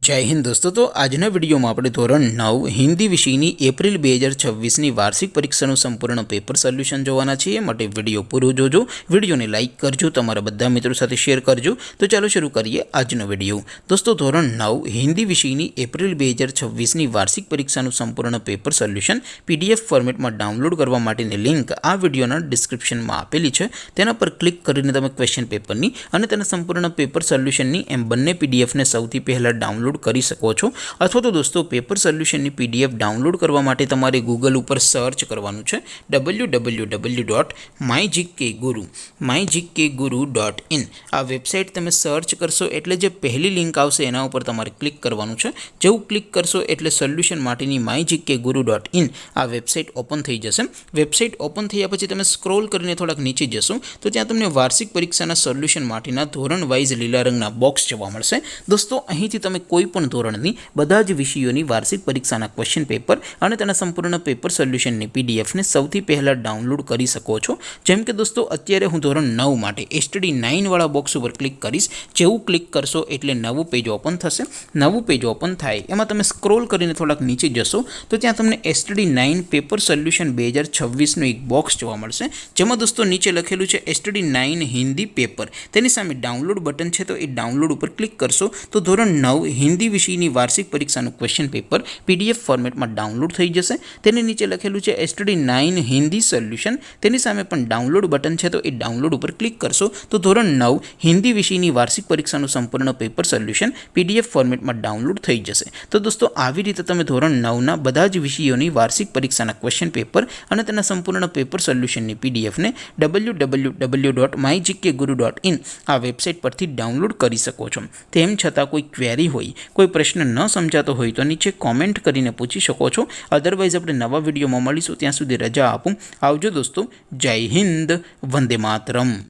जय हिंद दोस्तों। तो आजना विडियो में આપણે ધોરણ 9 હિન્દી વિષયની એપ્રિલ 2026ની વાર્ષિક પરીક્ષાનું સંપૂર્ણ પેપર સોલ્યુશન જોવાના છીએ। માટે વિડિયો પૂરો જોજો, વિડિયોને લાઈક કરજો, તમારા બધા મિત્રો સાથે શેર કરજો। તો ચાલો શરૂ કરીએ આજનો વિડિયો। દોસ્તો ધોરણ 9 હિન્દી વિષયની એપ્રિલ 2026ની વાર્ષિક પરીક્ષાનું સંપૂર્ણ પેપર સોલ્યુશન પીડીએફ ફોર્મેટમાં ડાઉનલોડ કરવા માટેની લિંક આ વિડિયોના ડિસ્ક્રિપ્શનમાં આપેલી છે। તેના પર ક્લિક કરીને તમે ક્વેશ્ચન પેપરની અને તેના સંપૂર્ણ પેપર સોલ્યુશનની એમ બંને પીડીએફને સૌથી પહેલા ડાઉનલોડ કરી શકો છો। अथवा तो दोस्तों पेपर सोल्यूशन की पीडीएफ डाउनलॉड करवा माटे तमारे गूगल पर सर्च करवानुं छे www.mygkguru.in। आ वेबसाइट तमे सर्च करशो एटले जे पहली लिंक आवशे एना उपर तमारे क्लिक करवानुं छे। जेवुं क्लिक करशो एटले सोल्यूशन माटेनी mygkguru.in आ वेबसाइट ओपन थई जशे। वेबसाइट ओपन थया पछी तमे स्क्रॉल करीने थोड़ाक नीचे जशो तो त्यां तमने वार्षिक परीक्षाना सोल्यूशन माटेना धोरण वाइज लीला रंगना बॉक्स जोवा मळशे। दोस्तों અહીંથી તમે કોઈ પણ ધોરણની બધા જ વિષયોની વાર્ષિક પરીક્ષાના ક્વેશ્ચન પેપર અને તેના સંપૂર્ણ પેપર સોલ્યુશનની પીડીએફને સૌથી પહેલા ડાઉનલોડ કરી શકો છો। જેમ કે દોસ્તો અત્યારે હું ધોરણ 9 માટે એસટીડી 9 વાળા બોક્સ ઉપર ક્લિક કરીશ। જેવું ક્લિક કરશો એટલે નવું પેજ ઓપન થશે। નવું પેજ ઓપન થાય એમાં તમે સ્ક્રોલ કરીને થોડાક નીચે જશો તો ત્યાં તમને એસટીડી 9 પેપર સોલ્યુશન 2026નું એક બોક્સ જોવા મળશે। જેમાં દોસ્તો નીચે લખેલું છે એસટીડી 9 હિન્દી પેપર। તેની સામે ડાઉનલોડ બટન છે તો એ ડાઉનલોડ ઉપર ક્લિક કરશો તો ધોરણ 9 हिंदी विषयनी वार्षिक परीक्षाનું क्वेश्चन पेपर पीडीएफ फॉर्मेट में डाउनलॉड थई जशे। तेनी नीचे लखेलुं छे एसटीडी 9 हिंदी सोल्यूशन। तेनी सामे पण डाउनलॉड बटन छे तो ए डाउनलॉड पर क्लिक करशो तो धोरण 9 हिंदी विषयनी वार्षिक परीक्षाનું संपूर्ण पेपर सोल्यूशन पीडीएफ फॉर्मेट में डाउनलॉड थई जशे। तो दोस्तों આવી રીતે તમે ધોરણ 9 ના બધા જ વિષયોની વાર્ષિક પરીક્ષાના ક્વેશ્ચન પેપર અને તેના સંપૂર્ણ પેપર સોલ્યુશનની પીડીએફ ને www.mygkguru.in આ વેબસાઇટ પરથી ડાઉનલોડ કરી શકો છો। તેમ છતાં કોઈ ક્વેરી હોય, कोई प्रश्न न समझातो होय तो नीचे कॉमेंट करीने पूछी शको छो। अदरवाइज अपने नवा विडियो में मळीशुं, त्यां सुधी रजा आपो। आवजो दोस्तों। जय हिंद, वंदे मातरम।